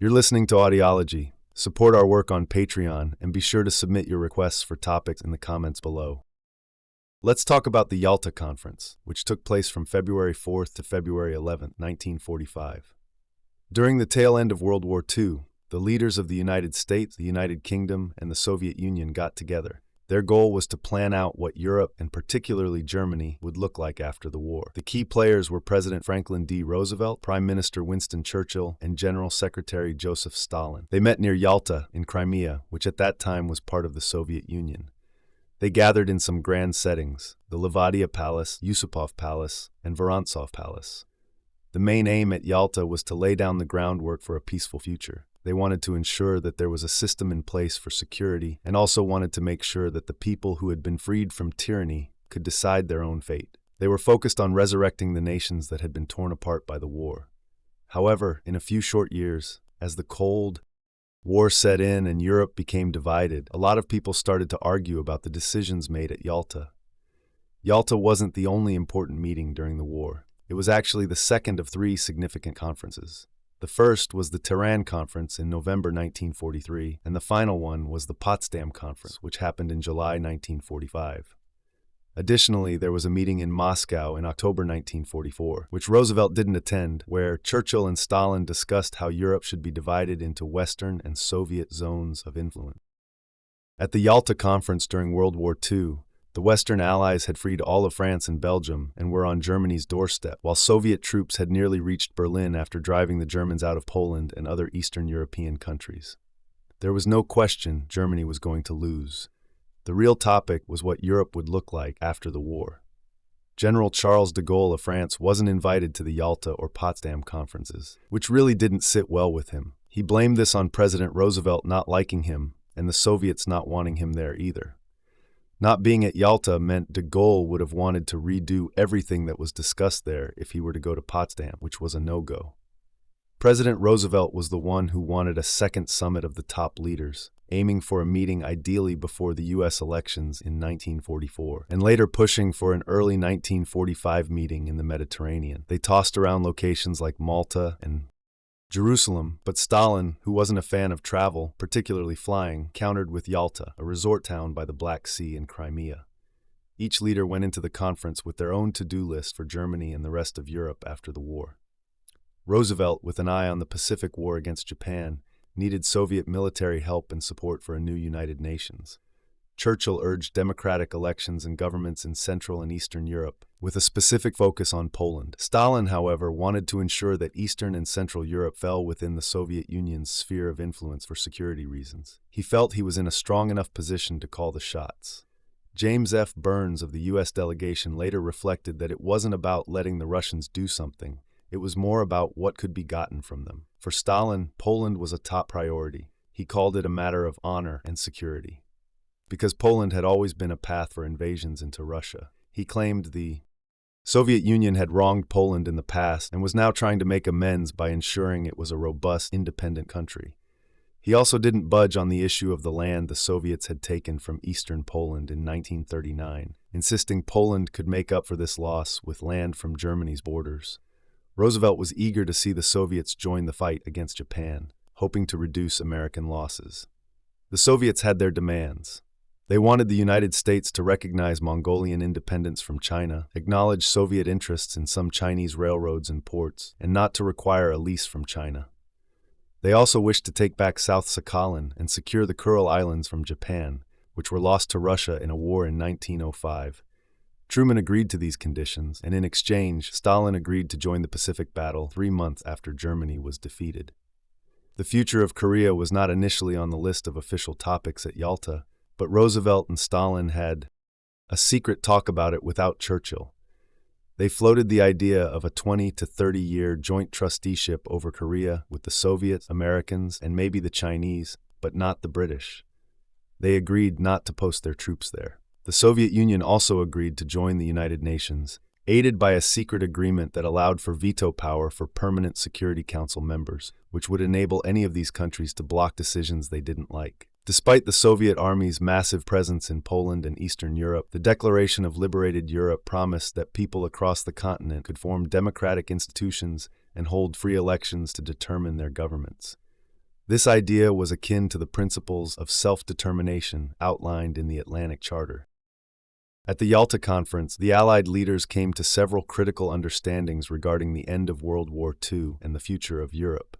You're listening to Audiology. Support our work on Patreon and be sure to submit your requests for topics in the comments below. Let's talk about the Yalta Conference, which took place from February 4th to February 11th, 1945. During the tail end of World War II, the leaders of the United States, the United Kingdom, and the Soviet Union got together. Their goal was to plan out what Europe, and particularly Germany, would look like after the war. The key players were President Franklin D. Roosevelt, Prime Minister Winston Churchill, and General Secretary Joseph Stalin. They met near Yalta in Crimea, which at that time was part of the Soviet Union. They gathered in some grand settings: the Levadia Palace, Yusupov Palace, and Vorontsov Palace. The main aim at Yalta was to lay down the groundwork for a peaceful future. They wanted to ensure that there was a system in place for security and also wanted to make sure that the people who had been freed from tyranny could decide their own fate. They were focused on resurrecting the nations that had been torn apart by the war. However, in a few short years, as the Cold War set in and Europe became divided, a lot of people started to argue about the decisions made at Yalta. Yalta wasn't the only important meeting during the war. It was actually the second of three significant conferences. The first was the Tehran Conference in November 1943, and the final one was the Potsdam Conference, which happened in July 1945. Additionally, there was a meeting in Moscow in October 1944, which Roosevelt didn't attend, where Churchill and Stalin discussed how Europe should be divided into Western and Soviet zones of influence. At the Yalta Conference during World War II, the Western Allies had freed all of France and Belgium and were on Germany's doorstep, while Soviet troops had nearly reached Berlin after driving the Germans out of Poland and other Eastern European countries. There was no question Germany was going to lose. The real topic was what Europe would look like after the war. General Charles de Gaulle of France wasn't invited to the Yalta or Potsdam conferences, which really didn't sit well with him. He blamed this on President Roosevelt not liking him and the Soviets not wanting him there either. Not being at Yalta meant de Gaulle would have wanted to redo everything that was discussed there if he were to go to Potsdam, which was a no-go. President Roosevelt was the one who wanted a second summit of the top leaders, aiming for a meeting ideally before the U.S. elections in 1944, and later pushing for an early 1945 meeting in the Mediterranean. They tossed around locations like Malta and Jerusalem, but Stalin, who wasn't a fan of travel, particularly flying, countered with Yalta, a resort town by the Black Sea in Crimea. Each leader went into the conference with their own to-do list for Germany and the rest of Europe after the war. Roosevelt, with an eye on the Pacific War against Japan, needed Soviet military help and support for a new United Nations. Churchill urged democratic elections and governments in Central and Eastern Europe, with a specific focus on Poland. Stalin, however, wanted to ensure that Eastern and Central Europe fell within the Soviet Union's sphere of influence for security reasons. He felt he was in a strong enough position to call the shots. James F. Burns of the U.S. delegation later reflected that it wasn't about letting the Russians do something. It was more about what could be gotten from them. For Stalin, Poland was a top priority. He called it a matter of honor and security. Because Poland had always been a path for invasions into Russia. He claimed the Soviet Union had wronged Poland in the past and was now trying to make amends by ensuring it was a robust, independent country. He also didn't budge on the issue of the land the Soviets had taken from eastern Poland in 1939, insisting Poland could make up for this loss with land from Germany's borders. Roosevelt was eager to see the Soviets join the fight against Japan, hoping to reduce American losses. The Soviets had their demands. They wanted the United States to recognize Mongolian independence from China, acknowledge Soviet interests in some Chinese railroads and ports, and not to require a lease from China. They also wished to take back South Sakhalin and secure the Kuril Islands from Japan, which were lost to Russia in a war in 1905. Truman agreed to these conditions, and in exchange, Stalin agreed to join the Pacific Battle 3 months after Germany was defeated. The future of Korea was not initially on the list of official topics at Yalta, but Roosevelt and Stalin had a secret talk about it without Churchill. They floated the idea of a 20 to 30-year joint trusteeship over Korea with the Soviets, Americans, and maybe the Chinese, but not the British. They agreed not to post their troops there. The Soviet Union also agreed to join the United Nations, aided by a secret agreement that allowed for veto power for permanent Security Council members, which would enable any of these countries to block decisions they didn't like. Despite the Soviet Army's massive presence in Poland and Eastern Europe, the Declaration of Liberated Europe promised that people across the continent could form democratic institutions and hold free elections to determine their governments. This idea was akin to the principles of self-determination outlined in the Atlantic Charter. At the Yalta Conference, the Allied leaders came to several critical understandings regarding the end of World War II and the future of Europe.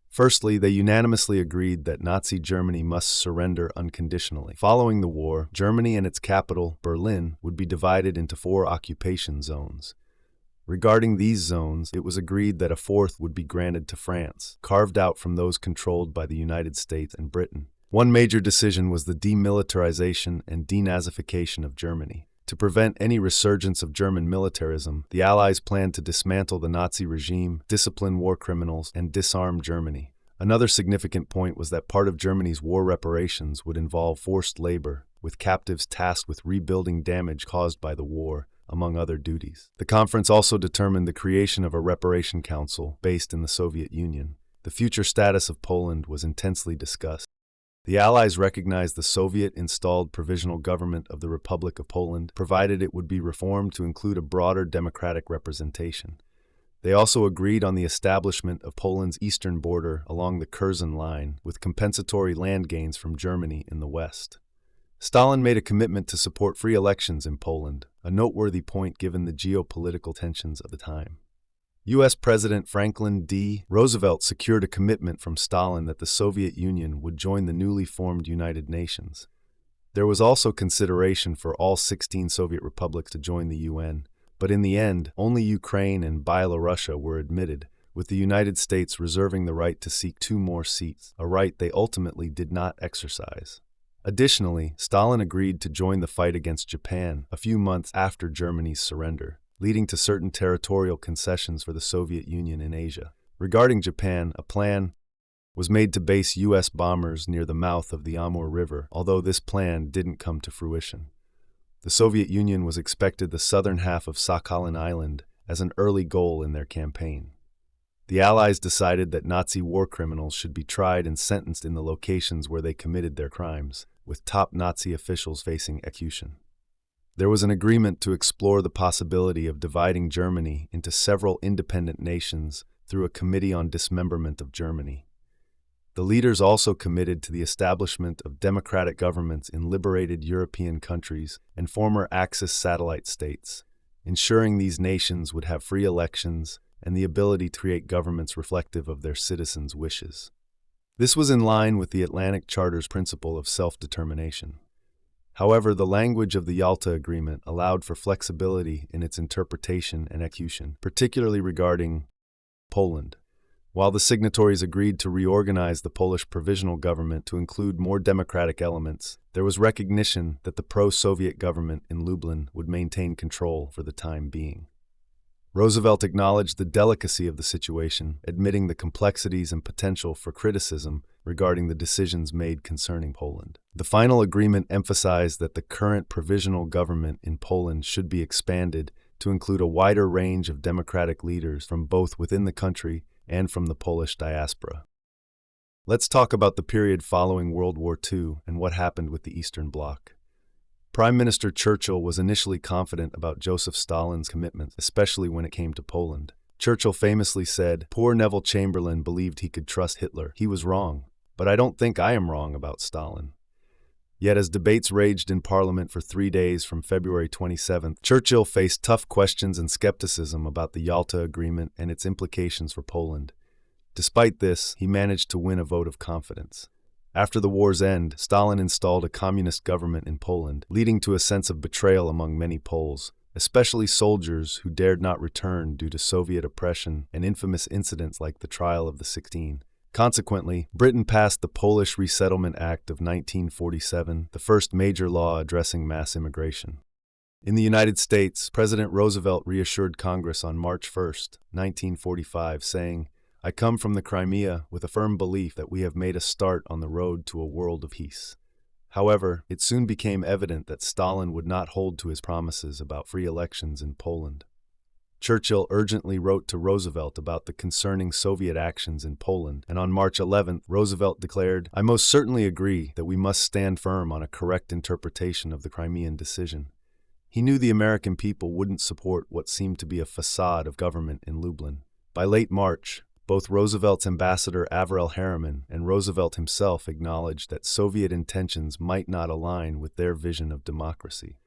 Firstly, they unanimously agreed that Nazi Germany must surrender unconditionally. Following the war, Germany and its capital, Berlin, would be divided into 4 occupation zones. Regarding these zones, it was agreed that a 4th would be granted to France, carved out from those controlled by the United States and Britain. One major decision was the demilitarization and denazification of Germany. To prevent any resurgence of German militarism, the Allies planned to dismantle the Nazi regime, discipline war criminals, and disarm Germany. Another significant point was that part of Germany's war reparations would involve forced labor, with captives tasked with rebuilding damage caused by the war, among other duties. The conference also determined the creation of a reparation council based in the Soviet Union. The future status of Poland was intensely discussed. The Allies recognized the Soviet-installed provisional government of the Republic of Poland, provided it would be reformed to include a broader democratic representation. They also agreed on the establishment of Poland's eastern border along the Curzon Line, with compensatory land gains from Germany in the west. Stalin made a commitment to support free elections in Poland, a noteworthy point given the geopolitical tensions of the time. U.S. President Franklin D. Roosevelt secured a commitment from Stalin that the Soviet Union would join the newly formed United Nations. There was also consideration for all 16 Soviet republics to join the UN, but in the end, only Ukraine and Byeloruss were admitted, with the United States reserving the right to seek 2 more seats, a right they ultimately did not exercise. Additionally, Stalin agreed to join the fight against Japan a few months after Germany's surrender, leading to certain territorial concessions for the Soviet Union in Asia. Regarding Japan, a plan was made to base U.S. bombers near the mouth of the Amur River, although this plan didn't come to fruition. The Soviet Union was expected the southern half of Sakhalin Island as an early goal in their campaign. The Allies decided that Nazi war criminals should be tried and sentenced in the locations where they committed their crimes, with top Nazi officials facing execution. There was an agreement to explore the possibility of dividing Germany into several independent nations through a Committee on Dismemberment of Germany. The leaders also committed to the establishment of democratic governments in liberated European countries and former Axis satellite states, ensuring these nations would have free elections and the ability to create governments reflective of their citizens' wishes. This was in line with the Atlantic Charter's principle of self-determination. However, the language of the Yalta Agreement allowed for flexibility in its interpretation and execution, particularly regarding Poland. While the signatories agreed to reorganize the Polish provisional government to include more democratic elements, there was recognition that the pro-Soviet government in Lublin would maintain control for the time being. Roosevelt acknowledged the delicacy of the situation, admitting the complexities and potential for criticism regarding the decisions made concerning Poland. The final agreement emphasized that the current provisional government in Poland should be expanded to include a wider range of democratic leaders from both within the country and from the Polish diaspora. Let's talk about the period following World War II and what happened with the Eastern Bloc. Prime Minister Churchill was initially confident about Joseph Stalin's commitment, especially when it came to Poland. Churchill famously said, "Poor Neville Chamberlain believed he could trust Hitler. He was wrong, but I don't think I am wrong about Stalin." Yet as debates raged in Parliament for 3 days from February 27th, Churchill faced tough questions and skepticism about the Yalta Agreement and its implications for Poland. Despite this, he managed to win a vote of confidence. After the war's end, Stalin installed a communist government in Poland, leading to a sense of betrayal among many Poles, especially soldiers who dared not return due to Soviet oppression and infamous incidents like the Trial of the 16. Consequently, Britain passed the Polish Resettlement Act of 1947, the first major law addressing mass immigration. In the United States, President Roosevelt reassured Congress on March 1, 1945, saying, "I come from the Crimea with a firm belief that we have made a start on the road to a world of peace." However, it soon became evident that Stalin would not hold to his promises about free elections in Poland. Churchill urgently wrote to Roosevelt about the concerning Soviet actions in Poland, and on March 11th, Roosevelt declared, "I most certainly agree that we must stand firm on a correct interpretation of the Crimean decision." He knew the American people wouldn't support what seemed to be a facade of government in Lublin. By late March, Both Roosevelt's ambassador Averell Harriman and Roosevelt himself acknowledged that Soviet intentions might not align with their vision of democracy.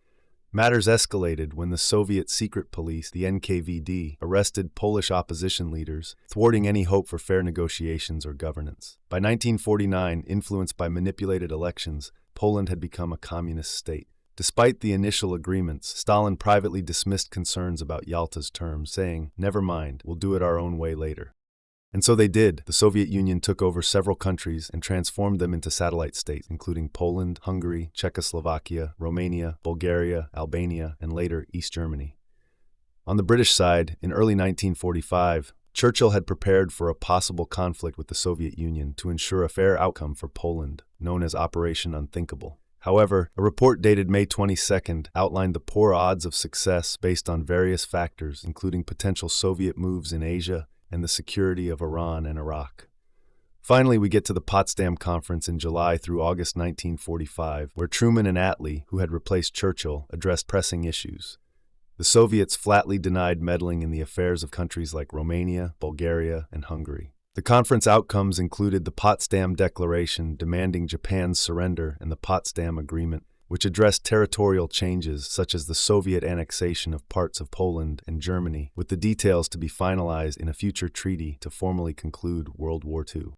Matters escalated when the Soviet secret police, the NKVD, arrested Polish opposition leaders, thwarting any hope for fair negotiations or governance. By 1949, influenced by manipulated elections, Poland had become a communist state. Despite the initial agreements, Stalin privately dismissed concerns about Yalta's terms, saying, "Never mind, we'll do it our own way later." And so they did. The Soviet Union took over several countries and transformed them into satellite states, including Poland, Hungary, Czechoslovakia, Romania, Bulgaria, Albania, and later East Germany. On the British side, in early 1945, Churchill had prepared for a possible conflict with the Soviet Union to ensure a fair outcome for Poland, known as Operation Unthinkable. However, a report dated May 22nd outlined the poor odds of success based on various factors, including potential Soviet moves in Asia and the security of Iran and Iraq. Finally, we get to the Potsdam Conference in July through August 1945, where Truman and Attlee, who had replaced Churchill, addressed pressing issues. The Soviets flatly denied meddling in the affairs of countries like Romania, Bulgaria, and Hungary. The conference outcomes included the Potsdam Declaration demanding Japan's surrender and the Potsdam Agreement, which addressed territorial changes such as the Soviet annexation of parts of Poland and Germany, with the details to be finalized in a future treaty to formally conclude World War II.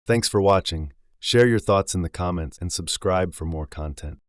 Thanks for watching. Share your thoughts in the comments and subscribe for more content.